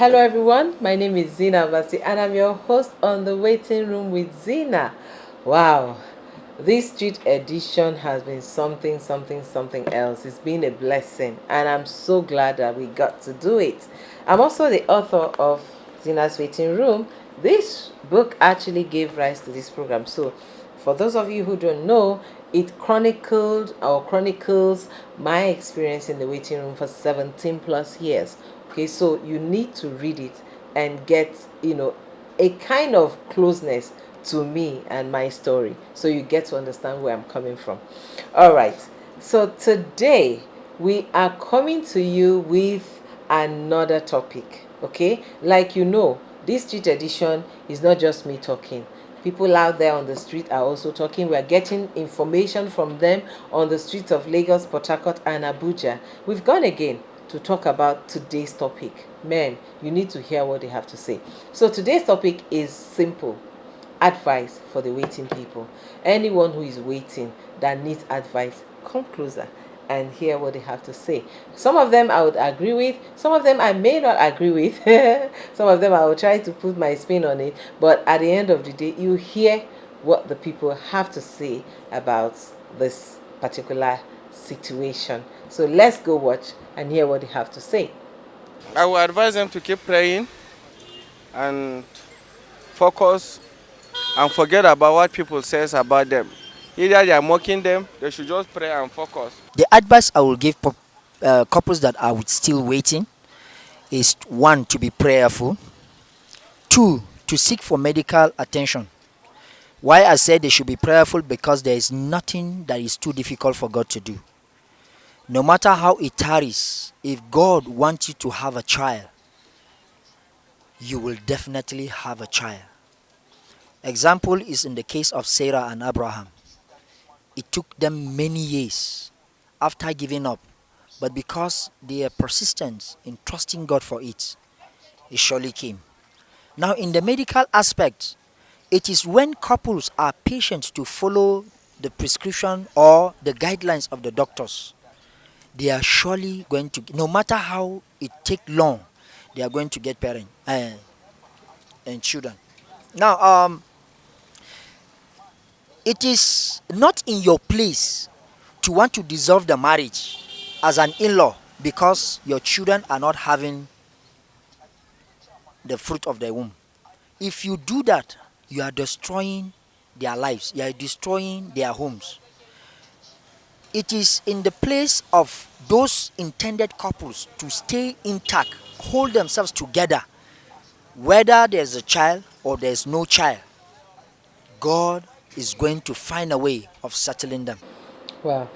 Hello everyone, my name is Zyna and I'm your host on the waiting room with Zyna. Wow, this street edition has been something else. It's been a blessing and I'm so glad that we got to do it. I'm also the author of Zyna's Waiting Room. This book actually gave rise to this program. So for those of you who don't know, it chronicles my experience in the waiting room for 17 plus years. Okay, so you need to read it and get, a kind of closeness to me and my story, so you get to understand where I'm coming from. All right, so today we are coming to you with another topic. Okay, like this street edition is not just me talking. People out there on the street are also talking. We are getting information from them on the streets of Lagos, Port Harcourt, and Abuja. We've gone again to talk about today's topic. Men, you need to hear what they have to say. So today's topic is simple: advice for the waiting people. Anyone who is waiting that needs advice, come closer and hear what they have to say. Some of them I would agree with, some of them I may not agree with, some of them I will try to put my spin on it, but at the end of the day, you hear what the people have to say about this particular situation. So let's go watch and hear what they have to say. I will advise them to keep praying and focus and forget about what people says about them. Either they are mocking them, they should just pray and focus. The advice I will give couples that are still waiting is one, to be prayerful, two, to seek for medical attention. Why I say they should be prayerful? Because there is nothing that is too difficult for God to do. No matter how it tarries, if God wants you to have a child, you will definitely have a child. Example is in the case of Sarah and Abraham. It took them many years after giving up, but because they are persistent in trusting God for it, it surely came. Now, in the medical aspect, it is when couples are patient to follow the prescription or the guidelines of the doctors, they are surely going to, no matter how it take long, they are going to get parent and children. Now, it is not in your place to want to dissolve the marriage as an in-law because your children are not having the fruit of the womb. If you do that, you are destroying their lives, you are destroying their homes. It is in the place of those intended couples to stay intact, hold themselves together, whether there's a child or there's no child. God is going to find a way of settling them. Well,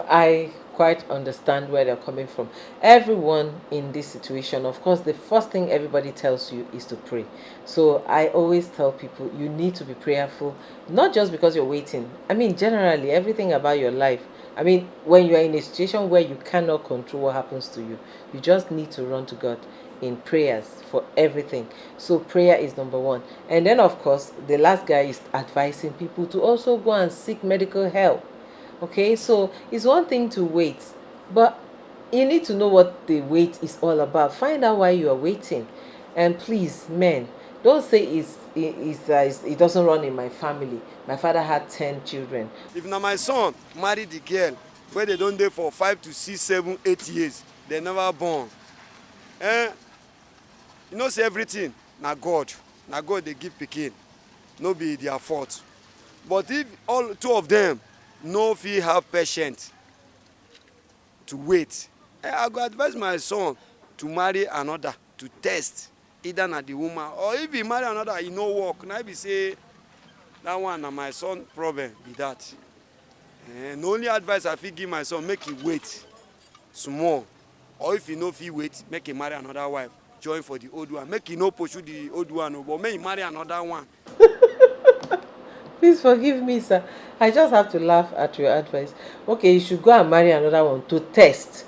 I quite understand where they're coming from. Everyone in this situation, of course, the first thing everybody tells you is to pray. So I always tell people you need to be prayerful, not just because you're waiting. I mean, generally, everything about your life. I mean, when you are in a situation where you cannot control what happens to you, you just need to run to God in prayers for everything. So prayer is number one. And then, of course, the last guy is advising people to also go and seek medical help. Okay, so it's one thing to wait, but you need to know what the wait is all about. Find out why you are waiting. And please, men, don't say it doesn't run in my family. My father had 10 children. If na my son marry the girl wey dey don dey for 5 to 6, 7, 8 years, they never born, eh you know say everything na God dey give pikin, no be their fault. But if all two of them no fit have patience to wait, I go advise my son to marry another, to test either na the woman, or if he marry another e no work, na be say that one na my son problem be that. And only advice I fit give my son, make he wait small, or if he no fit wait, make he marry another wife, join for the old one, make he no pursue the old one, but make he marry another one. Please forgive me, sir. I just have to laugh at your advice. Okay, you should go and marry another one to test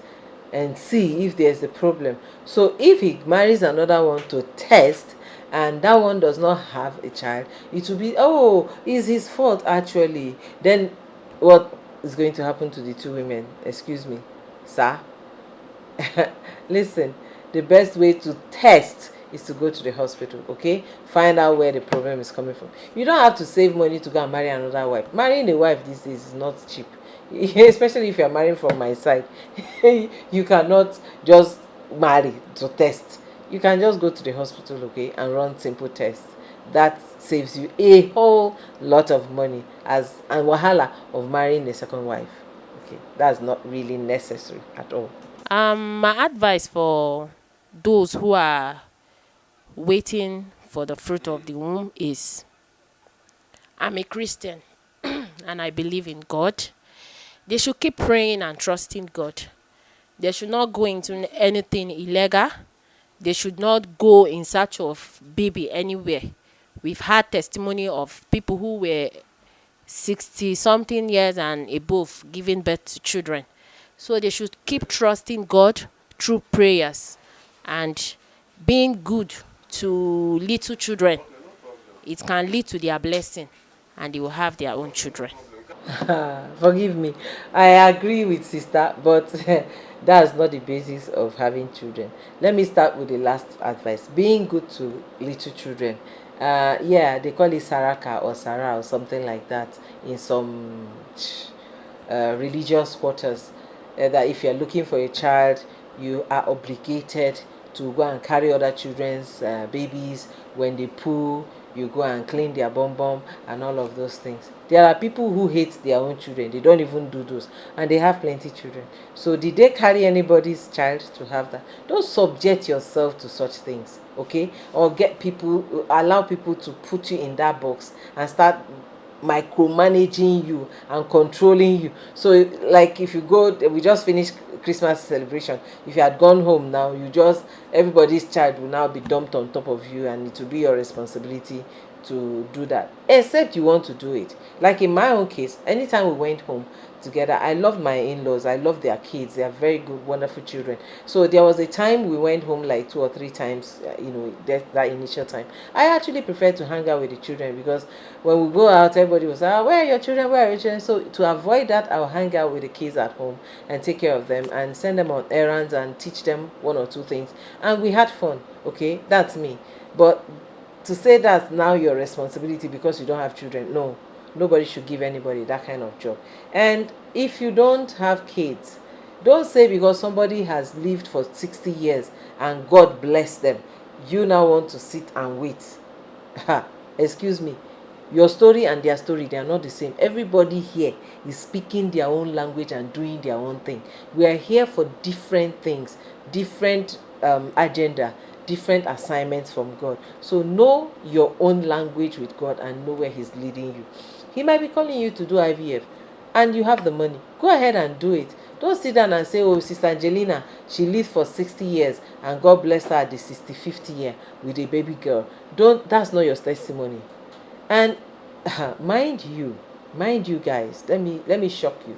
and see if there's a problem. So if he marries another one to test and that one does not have a child, it will be, oh, it's his fault actually. Then what is going to happen to the two women? Excuse me, sir. Listen, the best way to test is to go to the hospital, okay? Find out where the problem is coming from. You don't have to save money to go and marry another wife. Marrying a wife these days is not cheap. Especially if you're marrying from my side. You cannot just marry to test. You can just go to the hospital, okay, and run simple tests. That saves you a whole lot of money as and wahala of marrying a second wife. Okay, that's not really necessary at all. My advice for those who are waiting for the fruit of the womb is, I'm a Christian and I believe in God. They should keep praying and trusting God. They should not go into anything illegal. They should not go in search of baby anywhere. We've had testimony of people who were 60 something years and above giving birth to children. So they should keep trusting God through prayers and being good to little children. It can lead to their blessing and they will have their own children. Forgive me. I agree with sister, but that's not the basis of having children. Let me start with the last advice. Being good to little children. Yeah, they call it Saraka or Sarah or something like that in some religious quarters. That if you're looking for a child, you are obligated to go and carry other children's babies. When they poo, you go and clean their bum bum and all of those things. There are people who hate their own children. They don't even do those, and they have plenty children. So did they carry anybody's child to have that? Don't subject yourself to such things, okay? Or allow people to put you in that box and start micromanaging you and controlling you. So like if you go, we just finished Christmas celebration. If you had gone home now, everybody's child will now be dumped on top of you, and it will be your responsibility to do that, except you want to do it. Like in my own case, anytime we went home together, I loved my in-laws, I love their kids, they are very good, wonderful children. So there was a time we went home like 2 or 3 times, that initial time. I actually prefer to hang out with the children, because when we go out, everybody was like, where are your children, where are your children? So to avoid that, I'll hang out with the kids at home and take care of them and send them on errands and teach them 1 or 2 things, and we had fun. Okay, that's me. But to say that now your responsibility because you don't have children, no, nobody should give anybody that kind of job. And if you don't have kids, don't say because somebody has lived for 60 years and God bless them, you now want to sit and wait. Excuse me, your story and their story, they are not the same. Everybody here is speaking their own language and doing their own thing. We are here for different things, different agenda, different assignments from God. So know your own language with God and know where He's leading you. He might be calling you to do IVF and you have the money. Go ahead and do it. Don't sit down and say, oh, Sister Angelina, she lived for 60 years and God blessed her at the 65th year with a baby girl. That's not your testimony. And mind you guys, let me shock you.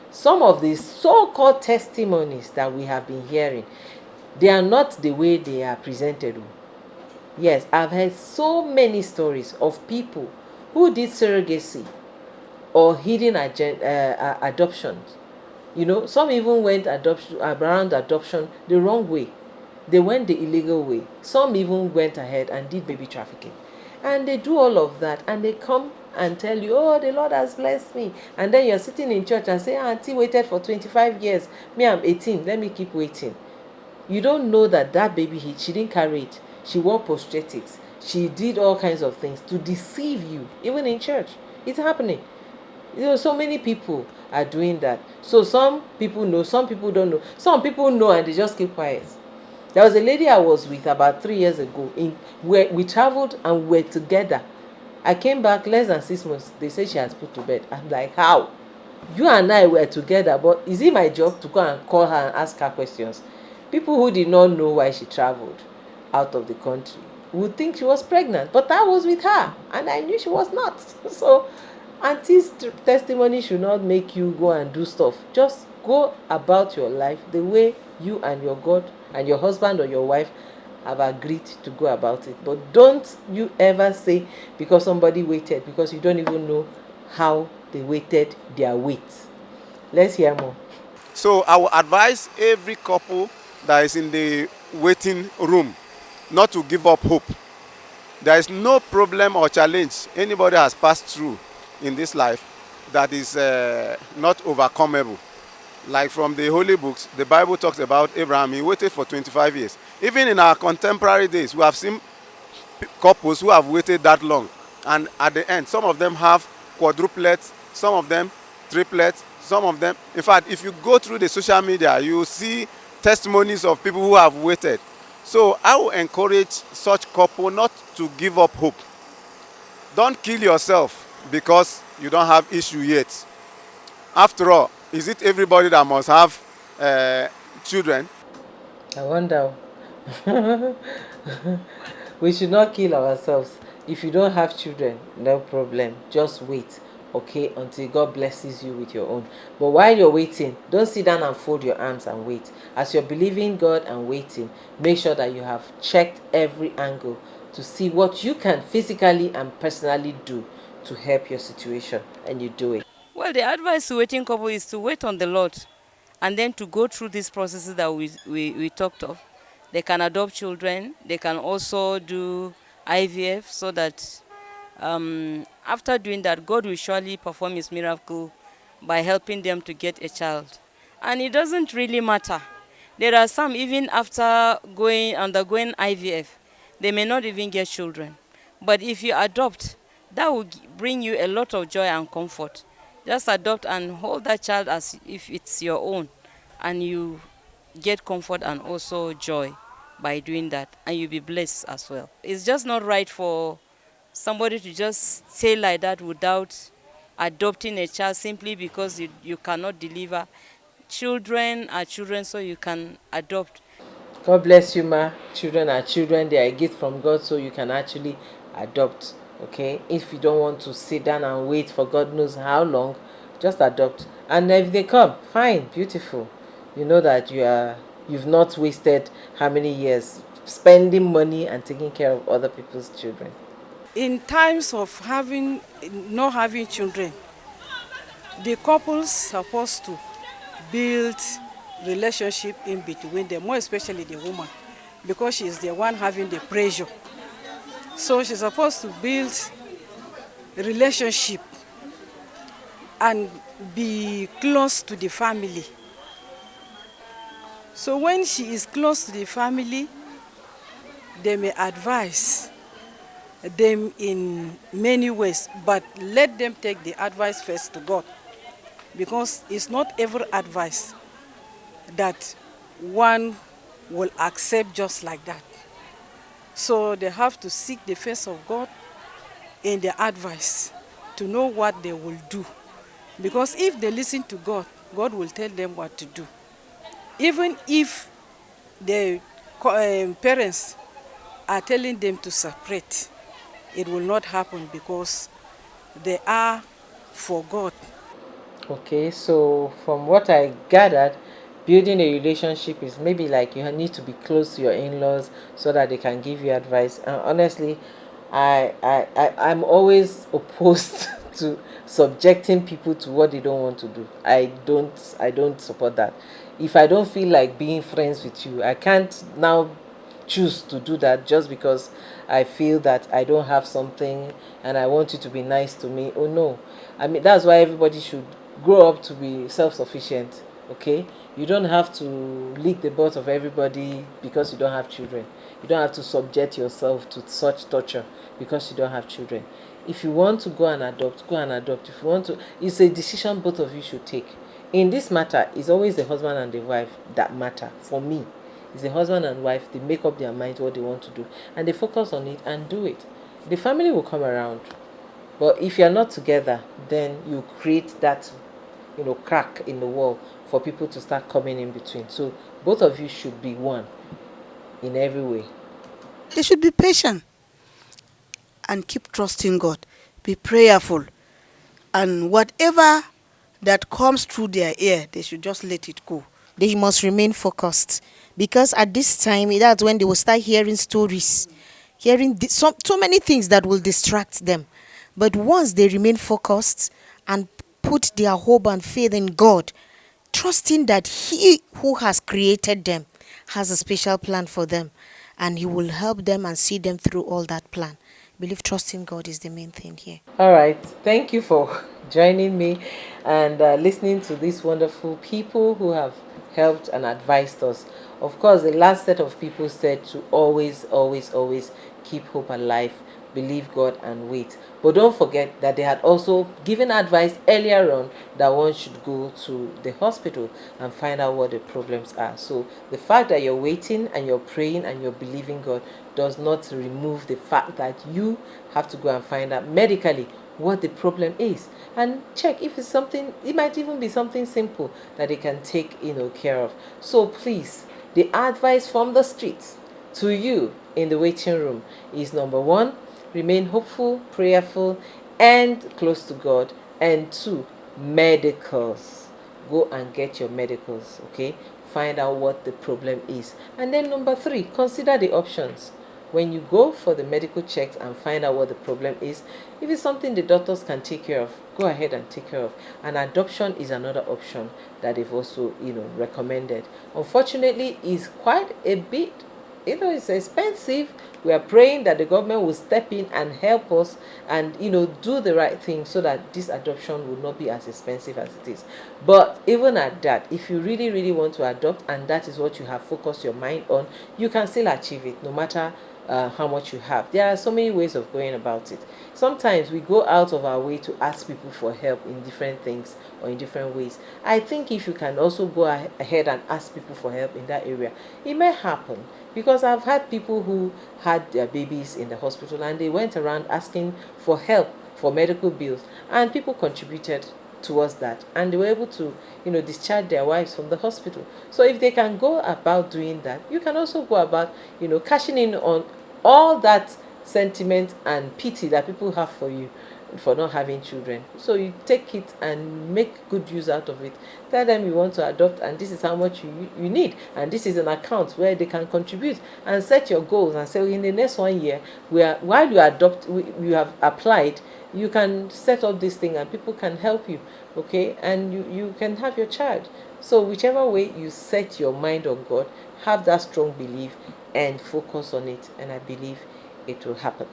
Some of these so-called testimonies that we have been hearing, they are not the way they are presented. Yes, I've heard so many stories of people who did surrogacy or hidden adoptions. Some even went around adoption the wrong way. They went the illegal way. Some even went ahead and did baby trafficking. And they do all of that and they come and tell you, oh, the Lord has blessed me. And then you're sitting in church and say, Auntie waited for 25 years. Me, I'm 18. Let me keep waiting. You don't know that baby, she didn't carry it. She wore prosthetics. She did all kinds of things to deceive you, even in church. It's happening. So many people are doing that. So some people know, some people don't know. Some people know and they just keep quiet. There was a lady I was with about 3 years ago. Where we traveled and we were together. I came back less than 6 months. They said she has put to bed. I'm like, how? You and I were together, but is it my job to go and call her and ask her questions? People who did not know why she traveled out of the country would think she was pregnant, but I was with her and I knew she was not. So auntie's testimony should not make you go and do stuff. Just go about your life the way you and your God and your husband or your wife have agreed to go about it. But don't you ever say because somebody waited, because you don't even know how they waited their wait. Let's hear more. So I will advise every couple that is in the waiting room not to give up hope. There is no problem or challenge anybody has passed through in this life that is not overcomable. Like from the holy books, the Bible talks about Abraham. He waited for 25 years. Even in our contemporary days, we have seen couples who have waited that long, and at the end some of them have quadruplets, some of them triplets, some of them, in fact, if you go through the social media, you will see testimonies of people who have waited. So I will encourage such couple not to give up hope. Don't kill yourself because you don't have issue yet. After all, is it everybody that must have children? I wonder. We should not kill ourselves. If you don't have children, no problem. Just wait, okay, until God blesses you with your own. But while you're waiting, don't sit down and fold your arms and wait. As you're believing God and waiting, make sure that you have checked every angle to see what you can physically and personally do to help your situation, and you do it. Well, the advice to waiting couple is to wait on the Lord and then to go through these processes that we talked of. They can adopt children. They can also do IVF so that after doing that, God will surely perform his miracle by helping them to get a child. And it doesn't really matter. There are some, even after undergoing IVF, they may not even get children. But if you adopt, that will bring you a lot of joy and comfort. Just adopt and hold that child as if it's your own, and you get comfort and also joy by doing that, and you'll be blessed as well. It's just not right for somebody to just stay like that without adopting a child simply because you cannot deliver. Children are children, so you can adopt. God bless you, ma. Children are children. They are a gift from God, so you can actually adopt. Okay? If you don't want to sit down and wait for God knows how long, just adopt. And if they come, fine, beautiful. You know that you've not wasted how many years spending money and taking care of other people's children. In times of not having children, the couples supposed to build relationship in between them, more especially the woman, because she's the one having the pressure. So she's supposed to build a relationship and be close to the family. So when she is close to the family, they may advise them in many ways, but let them take the advice first to God, because it's not every advice that one will accept just like that. So they have to seek the face of God in their advice to know what they will do, because if they listen to God, God will tell them what to do. Even if the parents are telling them to separate, it will not happen because they are for God. Okay, so from what I gathered, building a relationship is maybe like you need to be close to your in-laws so that they can give you advice. And honestly, I'm always opposed to subjecting people to what they don't want to do. I don't support that. If I don't feel like being friends with you, I can't now choose to do that just because I feel that I don't have something and I want you to be nice to me. Oh no. I mean, that's why everybody should grow up to be self-sufficient. Okay, you don't have to lick the butt of everybody because you don't have children. You don't have to subject yourself to such torture because you don't have children. If you want to go and adopt, go and adopt. If you want to, it's a decision both of you should take. In this matter, it's always the husband and the wife that matter. For me, it's the husband and wife. They make up their minds what they want to do and they focus on it and do it. The family will come around. But if you're not together, then you create that, crack in the wall for people to start coming in between. So both of you should be one in every way. They should be patient and keep trusting God. Be prayerful. And whatever that comes through their ear, they should just let it go. They must remain focused. Because at this time, that's when they will start hearing stories, hearing so many things that will distract them. But once they remain focused and put their hope and faith in God, trusting that He who has created them has a special plan for them, and He will help them and see them through all that plan. I believe trusting God is the main thing here. All right. Thank you for joining me and listening to these wonderful people who have helped and advised us. Of course, the last set of people said to always, always, always keep hope alive, believe God, and wait. But don't forget that they had also given advice earlier on that one should go to the hospital and find out what the problems are. So the fact that you're waiting and you're praying and you're believing God does not remove the fact that you have to go and find out medically what the problem is and check if it's something. It might even be something simple that they can take care of. So please, the advice from the streets to you in the waiting room is: number one, remain hopeful, prayerful, and close to God. And two, medicals. Go and get your medicals, okay? Find out what the problem is. And then number three, consider the options. When you go for the medical checks and find out what the problem is, if it's something the doctors can take care of, go ahead and take care of. And adoption is another option that they've also recommended. Unfortunately, it's quite a bit, it's expensive. We are praying that the government will step in and help us and do the right thing so that this adoption will not be as expensive as it is. But even at that, if you really really want to adopt and that is what you have focused your mind on, you can still achieve it no matter how much you have. There are so many ways of going about it. Sometimes we go out of our way to ask people for help in different things or in different ways. I think if you can also go ahead and ask people for help in that area, it may happen. Because I've had people who had their babies in the hospital and they went around asking for help for medical bills, and people contributed towards that and they were able to discharge their wives from the hospital. So if they can go about doing that, you can also go about cashing in on all that sentiment and pity that people have for you for not having children. So you take it and make good use out of it. Tell them you want to adopt and this is how much you need, and this is an account where they can contribute, and set your goals and say, in the next 1 year, while you adopt, you have applied, you can set up this thing and people can help you, okay, and you can have your child. So whichever way you set your mind on God, have that strong belief and focus on it, and I believe it will happen.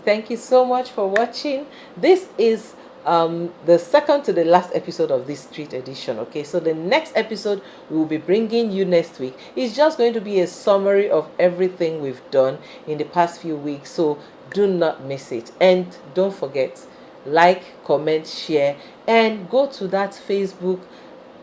Thank you so much for watching. This is the second to the last episode of this street edition. Okay, so the next episode we will be bringing you next week is just going to be a summary of everything we've done in the past few weeks. So do not miss it, and don't forget, like, comment, share, and go to that Facebook.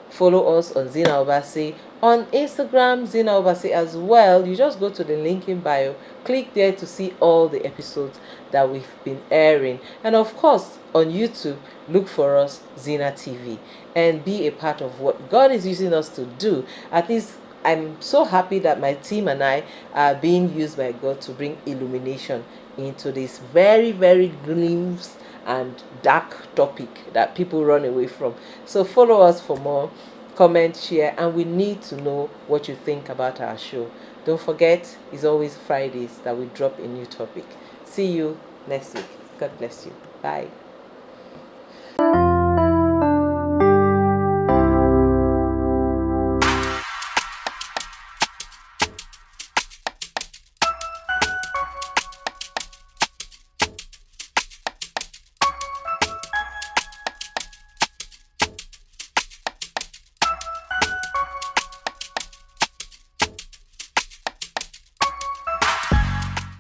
Follow us on Zyna Obasi, on Instagram, Zyna Obasi as well. You just go to the link in bio, click there to see all the episodes that we've been airing. And of course, on YouTube, look for us, Zyna TV, and be a part of what God is using us to do. At least I'm so happy that my team and I are being used by God to bring illumination into this very, very glimpse and dark topic that people run away from. So follow us for more, comment, share, and we need to know what you think about our show. Don't forget, it's always Fridays that we drop a new topic. See you next week. God bless you. Bye.